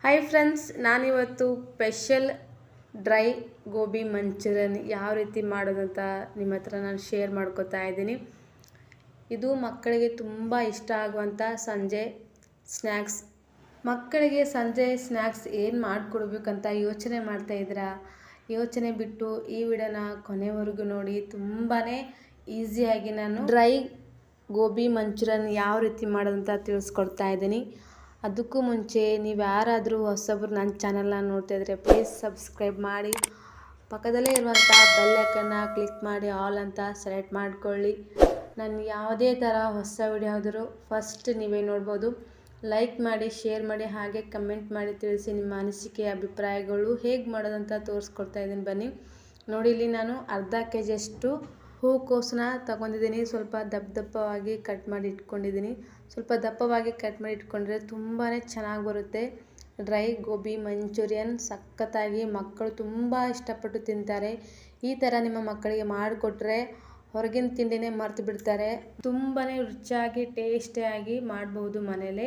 Hi friends, ನಾನಿವತ್ತು special dry gobi manchurian ಯಾವ ರೀತಿ ಮಾಡೋದಂತ ನಿಮ್ಮ ಹತ್ರ ನಾನು ಶೇರ್ ಮಾಡ್ಕೋತಾ ಇದ್ದೀನಿ. ಇದು ಮಕ್ಕಳಿಗೆ ತುಂಬ ಇಷ್ಟ ಆಗುವಂಥ ಸಂಜೆ ಸ್ನ್ಯಾಕ್ಸ್. ಮಕ್ಕಳಿಗೆ ಸಂಜೆ ಸ್ನ್ಯಾಕ್ಸ್ ಏನು ಮಾಡಿಕೊಡ್ಬೇಕಂತ ಯೋಚನೆ ಮಾಡ್ತಾಯಿದ್ದೀರಾ? ಯೋಚನೆ ಬಿಟ್ಟು ಈ ವಿಡಿಯೋನ ಕೊನೆವರೆಗೂ ನೋಡಿ. ತುಂಬಾ ಈಸಿಯಾಗಿ ನಾನು ಡ್ರೈ ಗೋಬಿ ಮಂಚೂರಿಯನ್ ಯಾವ ರೀತಿ ಮಾಡೋದಂತ ತಿಳಿಸ್ಕೊಡ್ತಾ ಇದ್ದೀನಿ. ಅದಕ್ಕೂ ಮುಂಚೆ ನೀವು ಯಾರಾದರೂ ಹೊಸಬ್ರು ನನ್ನ ಚಾನಲ್ನ ನೋಡ್ತಾ ಇದ್ದರೆ ಪ್ಲೀಸ್ ಸಬ್ಸ್ಕ್ರೈಬ್ ಮಾಡಿ, ಪಕ್ಕದಲ್ಲೇ ಇರುವಂಥ ಬೆಲ್ ಐಕನ್ನ ಕ್ಲಿಕ್ ಮಾಡಿ ಆಲ್ ಅಂತ ಸೆಲೆಕ್ಟ್ ಮಾಡ್ಕೊಳ್ಳಿ. ನಾನು ಯಾವುದೇ ಥರ ಹೊಸ ವಿಡಿಯೋ ಆದರೂ ಫಸ್ಟ್ ನೀವೇ ನೋಡ್ಬೋದು. ಲೈಕ್ ಮಾಡಿ, ಶೇರ್ ಮಾಡಿ, ಹಾಗೆ ಕಮೆಂಟ್ ಮಾಡಿ ತಿಳಿಸಿ ನಿಮ್ಮ ಅನಿಸಿಕೆ ಅಭಿಪ್ರಾಯಗಳು. ಹೇಗೆ ಮಾಡೋದಂತ ತೋರಿಸ್ಕೊಡ್ತಾ ಇದ್ದೀನಿ ಬನ್ನಿ ನೋಡಿ. ಇಲ್ಲಿ ನಾನು ಅರ್ಧ ಕೆಜಿಯಷ್ಟು ಹೂಕೋಸನ್ನ ತಗೊಂಡಿದ್ದೀನಿ. ಸ್ವಲ್ಪ ದಪ್ಪವಾಗಿ ಕಟ್ ಮಾಡಿ ಇಟ್ಕೊಂಡಿದ್ದೀನಿ. ಸ್ವಲ್ಪ ದಪ್ಪವಾಗಿ ಕಟ್ ಮಾಡಿ ಇಟ್ಕೊಂಡ್ರೆ ತುಂಬಾ ಚೆನ್ನಾಗಿ ಬರುತ್ತೆ ಡ್ರೈ ಗೋಬಿ ಮಂಚೂರಿಯನ್. ಸಖತ್ತಾಗಿ ಮಕ್ಕಳು ತುಂಬ ಇಷ್ಟಪಟ್ಟು ತಿಂತಾರೆ. ಈ ಥರ ನಿಮ್ಮ ಮಕ್ಕಳಿಗೆ ಮಾಡಿಕೊಟ್ರೆ ಹೊರಗಿನ ತಿಂಡಿನೇ ಮರ್ತು ಬಿಡ್ತಾರೆ. ತುಂಬಾ ರುಚಿಯಾಗಿ ಟೇಸ್ಟಿಯಾಗಿ ಮಾಡ್ಬೋದು ಮನೇಲೆ.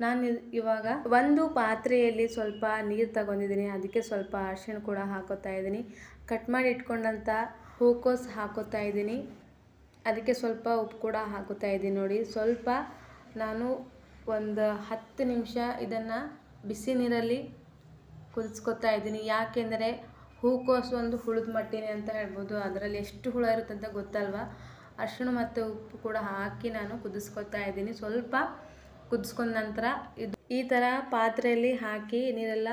ನಾನು ಇವಾಗ ಒಂದು ಪಾತ್ರೆಯಲ್ಲಿ ಸ್ವಲ್ಪ ನೀರು ತಗೊಂಡಿದ್ದೀನಿ. ಅದಕ್ಕೆ ಸ್ವಲ್ಪ ಅರಿಶಿಣ ಕೂಡ ಹಾಕೋತಾ ಇದ್ದೀನಿ. ಕಟ್ ಮಾಡಿ ಇಟ್ಕೊಂಡಂಥ ಹೂಕೋಸು ಹಾಕೋತಾ ಇದ್ದೀನಿ. ಅದಕ್ಕೆ ಸ್ವಲ್ಪ ಉಪ್ಪು ಕೂಡ ಹಾಕೋತಾ ಇದ್ದೀನಿ ನೋಡಿ. ಸ್ವಲ್ಪ ನಾನು ಒಂದು 10 ನಿಮಿಷ ಇದನ್ನು ಬಿಸಿ ನೀರಲ್ಲಿ ಕುದಿಸ್ಕೊತಾ ಇದ್ದೀನಿ. ಯಾಕೆಂದರೆ ಹೂಕೋಸು ಒಂದು ಹುಳದ ಮಟ್ಟಿನೇ ಅಂತ ಹೇಳ್ಬೋದು. ಅದರಲ್ಲಿ ಎಷ್ಟು ಹುಳ ಇರುತ್ತೆ ಅಂತ ಗೊತ್ತಲ್ವ. ಅರಿಶಿಣ ಮತ್ತು ಉಪ್ಪು ಕೂಡ ಹಾಕಿ ನಾನು ಕುದಿಸ್ಕೊತಾ ಇದ್ದೀನಿ. ಸ್ವಲ್ಪ ಕುದಿಸ್ಕೊಂಡ ನಂತರ ಇದು ಈ ಥರ ಪಾತ್ರೆಯಲ್ಲಿ ಹಾಕಿ ನೀರೆಲ್ಲ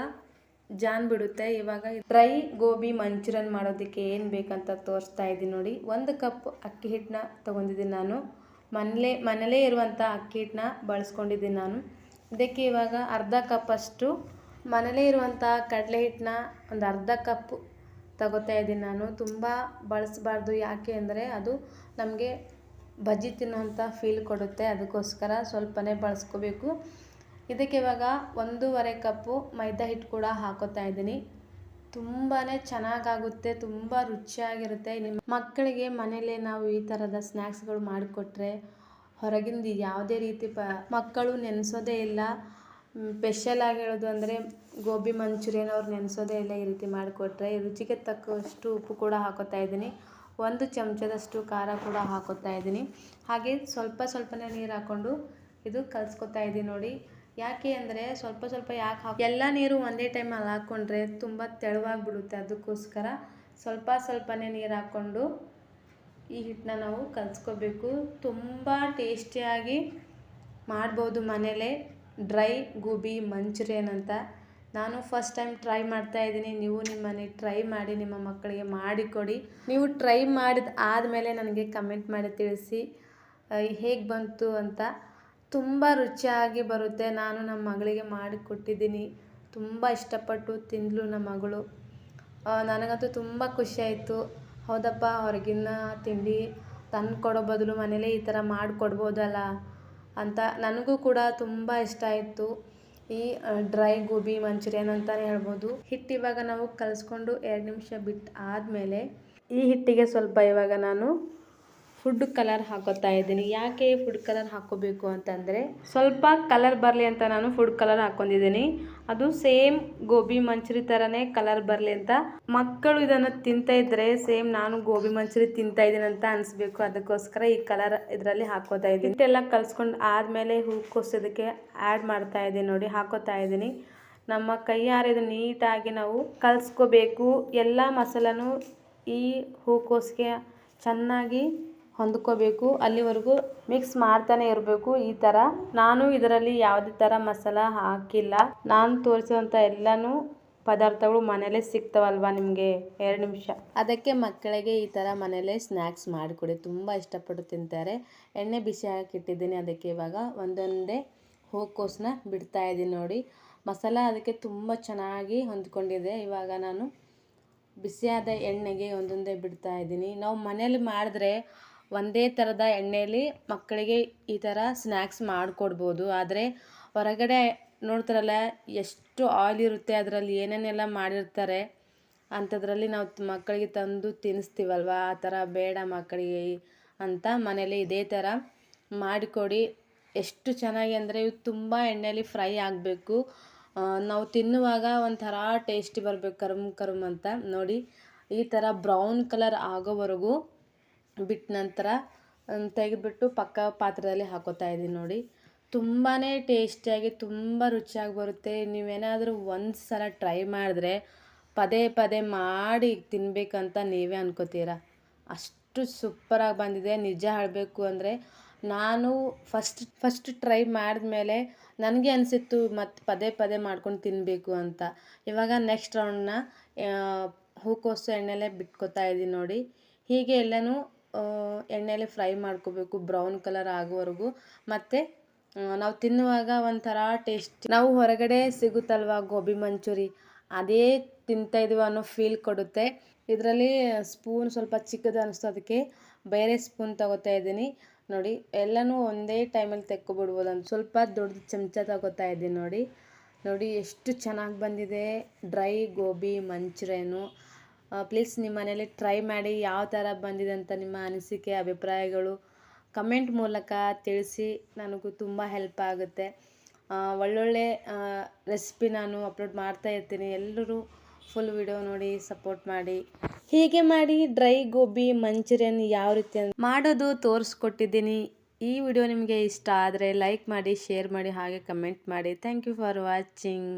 ಜಾನ್ ಬಿಡುತ್ತೆ. ಇವಾಗ ಡ್ರೈ ಗೋಬಿ ಮಂಚೂರಿಯನ್ ಮಾಡೋದಕ್ಕೆ ಏನು ಬೇಕಂತ ತೋರಿಸ್ತಾ ಇದ್ದೀನಿ ನೋಡಿ. 1 ಕಪ್ ಅಕ್ಕಿ ಹಿಟ್ಟನ್ನ ತೊಗೊಂಡಿದ್ದೀನಿ ನಾನು. ಮನೇಲೇ ಇರುವಂಥ ಅಕ್ಕಿ ಹಿಟ್ಟನ್ನ ಬಳಸ್ಕೊಂಡಿದ್ದೀನಿ ನಾನು. ಇದಕ್ಕೆ ಇವಾಗ ಅರ್ಧ ಕಪ್ಪಷ್ಟು ಮನೇಲೇ ಇರುವಂಥ ಕಡಲೆ ಹಿಟ್ಟನ್ನ ಒಂದು ಅರ್ಧ ಕಪ್ ತಗೋತಾ ಇದ್ದೀನಿ ನಾನು. ತುಂಬ ಬಳಸಬಾರ್ದು, ಯಾಕೆ ಅಂದರೆ ಅದು ನಮಗೆ ಬಜ್ಜಿ ತಿನ್ನೋಂಥ ಫೀಲ್ ಕೊಡುತ್ತೆ. ಅದಕ್ಕೋಸ್ಕರ ಸ್ವಲ್ಪನೇ ಬಳಸ್ಕೋಬೇಕು. ಇದಕ್ಕೆ ಇವಾಗ 1.5 ಕಪ್ಪು ಮೈದಾ ಹಿಟ್ಟು ಕೂಡ ಹಾಕೋತಾ ಇದ್ದೀನಿ. ತುಂಬಾ ಚೆನ್ನಾಗಾಗುತ್ತೆ, ತುಂಬ ರುಚಿಯಾಗಿರುತ್ತೆ. ನಿಮ್ಮ ಮಕ್ಕಳಿಗೆ ಮನೇಲೆ ನಾವು ಈ ಥರದ ಸ್ನ್ಯಾಕ್ಸ್ಗಳು ಮಾಡಿಕೊಟ್ರೆ ಹೊರಗಿಂದ ಯಾವುದೇ ರೀತಿ ಮಕ್ಕಳು ನೆನೆಸೋದೇ ಇಲ್ಲ. ಸ್ಪೆಷಲಾಗಿ ಹೇಳೋದು ಅಂದರೆ ಗೋಬಿ ಮಂಚೂರಿಯನ್ ಅವ್ರು ನೆನೆಸೋದೇ ಇಲ್ಲ. ಈ ರೀತಿ ಮಾಡಿಕೊಟ್ರೆ ರುಚಿಗೆ ತಕ್ಕಷ್ಟು ಉಪ್ಪು ಕೂಡ ಹಾಕೋತಾ ಇದ್ದೀನಿ. 1 ಚಮಚದಷ್ಟು ಖಾರ ಕೂಡ ಹಾಕೋತಾ ಇದ್ದೀನಿ. ಹಾಗೆ ಸ್ವಲ್ಪನೇ ನೀರು ಹಾಕ್ಕೊಂಡು ಇದು ಕಲಿಸ್ಕೊತಾ ಇದ್ದೀನಿ ನೋಡಿ. ಯಾಕೆ ಅಂದರೆ ಸ್ವಲ್ಪ ಯಾಕೆ ಎಲ್ಲ ನೀರು ಒಂದೇ ಟೈಮಲ್ಲಿ ಹಾಕ್ಕೊಂಡ್ರೆ ತುಂಬ ತೆಳುವಾಗಿಬಿಡುತ್ತೆ. ಅದಕ್ಕೋಸ್ಕರ ಸ್ವಲ್ಪನೇ ನೀರು ಹಾಕ್ಕೊಂಡು ಈ ಹಿಟ್ಟನ್ನ ನಾವು ಕಲಿಸ್ಕೋಬೇಕು. ತುಂಬ ಟೇಸ್ಟಿಯಾಗಿ ಮಾಡ್ಬೋದು ಮನೇಲೆ ಡ್ರೈ ಗೋಬಿ ಮಂಚೂರಿಯನ್ ಅಂತ. ನಾನು ಫಸ್ಟ್ ಟೈಮ್ ಟ್ರೈ ಮಾಡ್ತಾ ಇದ್ದೀನಿ. ನೀವು ನಿಮ್ಮ ಮನೆಗೆ ಟ್ರೈ ಮಾಡಿ, ನಿಮ್ಮ ಮಕ್ಕಳಿಗೆ ಮಾಡಿಕೊಡಿ. ನೀವು ಟ್ರೈ ಮಾಡಿದ ಆದಮೇಲೆ ನನಗೆ ಕಮೆಂಟ್ ಮಾಡಿ ತಿಳಿಸಿ ಹೇಗೆ ಬಂತು ಅಂತ. ತುಂಬ ರುಚಿಯಾಗಿ ಬರುತ್ತೆ. ನಾನು ನಮ್ಮ ಮಗಳಿಗೆ ಮಾಡಿಕೊಟ್ಟಿದ್ದೀನಿ. ತುಂಬ ಇಷ್ಟಪಟ್ಟು ತಿಂದಳು ನಮ್ಮ ಮಗಳು. ನನಗಂತೂ ತುಂಬ ಖುಷಿಯಾಯಿತು. ಹೌದಪ್ಪ, ಹೊರಗಿನ ತಿಂಡಿ ತಂದು ಕೊಡೋ ಬದಲು ಮನೇಲೇ ಈ ಥರ ಮಾಡಿಕೊಡ್ಬೋದಲ್ಲ ಅಂತ ನನಗೂ ಕೂಡ ತುಂಬ ಇಷ್ಟ ಆಯಿತು. ಈ ಡ್ರೈ ಗೋಬಿ ಮಂಚೂರಿಯನ್ ಅಂತಲೇ ಹೇಳ್ಬೋದು. ಹಿಟ್ಟು ಇವಾಗ ನಾವು ಕಲಿಸ್ಕೊಂಡು 2 ನಿಮಿಷ ಬಿಟ್ಟು ಆದಮೇಲೆ ಈ ಹಿಟ್ಟಿಗೆ ಸ್ವಲ್ಪ ಇವಾಗ ನಾನು ಫುಡ್ ಕಲರ್ ಹಾಕೋತಾ ಇದ್ದೀನಿ. ಯಾಕೆ ಫುಡ್ ಕಲರ್ ಹಾಕ್ಕೋಬೇಕು ಅಂತಂದರೆ ಸ್ವಲ್ಪ ಕಲರ್ ಬರಲಿ ಅಂತ ನಾನು ಫುಡ್ ಕಲರ್ ಹಾಕ್ಕೊಂಡಿದ್ದೀನಿ. ಅದು ಸೇಮ್ ಗೋಬಿ ಮಂಚೂರಿ ಥರನೇ ಕಲರ್ ಬರಲಿ ಅಂತ. ಮಕ್ಕಳು ಇದನ್ನು ತಿಂತಾ ಇದ್ದರೆ ಸೇಮ್ ನಾನು ಗೋಬಿ ಮಂಚೂರಿ ತಿಂತಾ ಇದ್ದೀನಿ ಅಂತ ಅನಿಸ್ಬೇಕು. ಅದಕ್ಕೋಸ್ಕರ ಈ ಕಲರ್ ಇದರಲ್ಲಿ ಹಾಕೋತಾ ಇದ್ದೀನಿ. ಹಿಟ್ಟೆಲ್ಲ ಕಲಿಸ್ಕೊಂಡು ಆದಮೇಲೆ ಹೂಕೋಸು ಇದಕ್ಕೆ ಆ್ಯಡ್ ಮಾಡ್ತಾ ಇದ್ದೀನಿ ನೋಡಿ, ಹಾಕೋತಾ ಇದ್ದೀನಿ. ನಮ್ಮ ಕೈಯಾರೆ ಇದು ನೀಟಾಗಿ ನಾವು ಕಲಿಸ್ಕೋಬೇಕು. ಎಲ್ಲ ಮಸಾಲನೂ ಈ ಹೂಕೋಸಿಗೆ ಚೆನ್ನಾಗಿ ಹೊಂದ್ಕೋಬೇಕು. ಅಲ್ಲಿವರೆಗೂ ಮಿಕ್ಸ್ ಮಾಡ್ತಾನೆ ಇರಬೇಕು. ಈ ಥರ ನಾನು ಇದರಲ್ಲಿ ಯಾವುದೇ ಥರ ಮಸಾಲ ಹಾಕಿಲ್ಲ. ನಾನು ತೋರಿಸುವಂಥ ಎಲ್ಲನೂ ಪದಾರ್ಥಗಳು ಮನೇಲೇ ಸಿಗ್ತಾವಲ್ವ ನಿಮಗೆ 2 ನಿಮಿಷ. ಅದಕ್ಕೆ ಮಕ್ಕಳಿಗೆ ಈ ಥರ ಮನೇಲೇ ಸ್ನ್ಯಾಕ್ಸ್ ಮಾಡಿಕೊಡಿ, ತುಂಬ ಇಷ್ಟಪಟ್ಟು ತಿಂತಾರೆ. ಎಣ್ಣೆ ಬಿಸಿ ಹಾಕಿಟ್ಟಿದ್ದೀನಿ. ಅದಕ್ಕೆ ಇವಾಗ ಒಂದೊಂದೇ ಹೂಕೋಸನ್ನ ಬಿಡ್ತಾ ಇದ್ದೀನಿ ನೋಡಿ. ಮಸಾಲ ಅದಕ್ಕೆ ತುಂಬ ಚೆನ್ನಾಗಿ ಹೊಂದ್ಕೊಂಡಿದೆ. ಇವಾಗ ನಾನು ಬಿಸಿಯಾದ ಎಣ್ಣೆಗೆ ಒಂದೊಂದೇ ಬಿಡ್ತಾ ಇದ್ದೀನಿ. ನಾವು ಮನೇಲಿ ಮಾಡಿದ್ರೆ ಒಂದೇ ಥರದ ಎಣ್ಣೆಯಲ್ಲಿ ಮಕ್ಕಳಿಗೆ ಈ ಥರ ಸ್ನ್ಯಾಕ್ಸ್ ಮಾಡಿಕೊಡ್ಬೋದು. ಆದರೆ ಹೊರಗಡೆ ನೋಡ್ತಾರಲ್ಲ ಎಷ್ಟು ಆಯಿಲ್ ಇರುತ್ತೆ, ಅದರಲ್ಲಿ ಏನೇನೆಲ್ಲ ಮಾಡಿರ್ತಾರೆ ಅಂಥದ್ರಲ್ಲಿ ನಾವು ಮಕ್ಕಳಿಗೆ ತಂದು ತಿನ್ನಿಸ್ತೀವಲ್ವ. ಆ ಥರ ಬೇಡ ಮಕ್ಕಳಿಗೆ ಅಂತ ಮನೇಲಿ ಇದೇ ಥರ ಮಾಡಿಕೊಡಿ. ಎಷ್ಟು ಚೆನ್ನಾಗಿ ಅಂದರೆ ಇವು ತುಂಬ ಎಣ್ಣೆಯಲ್ಲಿ ಫ್ರೈ ಆಗಬೇಕು. ನಾವು ತಿನ್ನುವಾಗ ಒಂಥರ ಟೇಸ್ಟಿ ಬರಬೇಕು, ಕರುಮ್ ಅಂತ. ನೋಡಿ ಈ ಥರ ಬ್ರೌನ್ ಕಲರ್ ಆಗೋವರೆಗೂ ಬಿಟ್ಟ ನಂತರ ತೆಗೆದುಬಿಟ್ಟು ಪಕ್ಕ ಪಾತ್ರದಲ್ಲಿ ಹಾಕೋತಾ ಇದ್ದೀನಿ. ನೋಡಿ ತುಂಬಾ ಟೇಸ್ಟಿಯಾಗಿ ತುಂಬ ರುಚಿಯಾಗಿ ಬರುತ್ತೆ. ನೀವೇನಾದರೂ ಒಂದು ಸಲ ಟ್ರೈ ಮಾಡಿದ್ರೆ ಪದೇ ಪದೇ ಮಾಡಿ ತಿನ್ನಬೇಕಂತ ನೀವೇ ಅನ್ಕೋತೀರ. ಅಷ್ಟು ಸೂಪರಾಗಿ ಬಂದಿದೆ. ನಿಜ ಹೇಳಬೇಕು ಅಂದರೆ ನಾನು ಫಸ್ಟ್ ಟ್ರೈ ಮಾಡಿದ್ಮೇಲೆ ನನಗೆ ಅನಿಸಿತ್ತು ಮತ್ತು ಪದೇ ಪದೇ ಮಾಡ್ಕೊಂಡು ತಿನ್ನಬೇಕು ಅಂತ. ಇವಾಗ ನೆಕ್ಸ್ಟ್ ರೌಂಡನ್ನ ಹೂಕೋಸು ಎಣ್ಣೆಲೆ ಬಿಟ್ಕೋತಾ ಇದ್ದೀನಿ. ನೋಡಿ ಹೀಗೆ ಎಲ್ಲನೂ ಎಣ್ಣೆಲೆ ಫ್ರೈ ಮಾಡ್ಕೋಬೇಕು ಬ್ರೌನ್ ಕಲರ್ ಆಗೋವರೆಗೂ. ಮತ್ತು ನಾವು ತಿನ್ನುವಾಗ ಒಂಥರ ಟೇಸ್ಟ್, ನಾವು ಹೊರಗಡೆ ಸಿಗುತ್ತಲ್ವ ಗೋಬಿ ಮಂಚೂರಿ, ಅದೇ ತಿಂತಾಯಿದ್ದೀವಿ ಅನ್ನೋ ಫೀಲ್ ಕೊಡುತ್ತೆ. ಇದರಲ್ಲಿ ಸ್ಪೂನ್ ಸ್ವಲ್ಪ ಚಿಕ್ಕದು ಅನಿಸ್ತು, ಅದಕ್ಕೆ ಬೇರೆ ಸ್ಪೂನ್ ತಗೋತಾ ಇದ್ದೀನಿ. ನೋಡಿ ಎಲ್ಲನೂ ಒಂದೇ ಟೈಮಲ್ಲಿ ತೆಕ್ಕೊಬಿಡ್ಬೋದು ಅಂತ ಸ್ವಲ್ಪ ದೊಡ್ಡ ಚಮಚ ತಗೋತಾ ಇದ್ದೀನಿ. ನೋಡಿ ಎಷ್ಟು ಚೆನ್ನಾಗಿ ಬಂದಿದೆ ಡ್ರೈ ಗೋಬಿ ಮಂಚೂರಿಯನ್ನು. ಪ್ಲೀಸ್ ನಿಮ್ಮ ಮನೇಲಿ ಟ್ರೈ ಮಾಡಿ ಯಾವ ಥರ ಬಂದಿದೆ ಅಂತ ನಿಮ್ಮ ಅನಿಸಿಕೆ ಅಭಿಪ್ರಾಯಗಳು ಕಮೆಂಟ್ ಮೂಲಕ ತಿಳಿಸಿ. ನನಗೂ ತುಂಬ ಹೆಲ್ಪ್ ಆಗುತ್ತೆ. ಒಳ್ಳೊಳ್ಳೆ ರೆಸಿಪಿ ನಾನು ಅಪ್ಲೋಡ್ ಮಾಡ್ತಾ ಇರ್ತೀನಿ. ಎಲ್ಲರೂ ಫುಲ್ ವಿಡಿಯೋ ನೋಡಿ ಸಪೋರ್ಟ್ ಮಾಡಿ. ಹೀಗೆ ಮಾಡಿ ಡ್ರೈ ಗೋಬಿ ಮಂಚೂರಿಯನ್ ಯಾವ ರೀತಿ ಮಾಡೋದು ತೋರಿಸ್ಕೊಟ್ಟಿದ್ದೀನಿ. ಈ ವಿಡಿಯೋ ನಿಮಗೆ ಇಷ್ಟ ಆದರೆ ಲೈಕ್ ಮಾಡಿ, ಶೇರ್ ಮಾಡಿ, ಹಾಗೆ ಕಮೆಂಟ್ ಮಾಡಿ. Thank you for watching.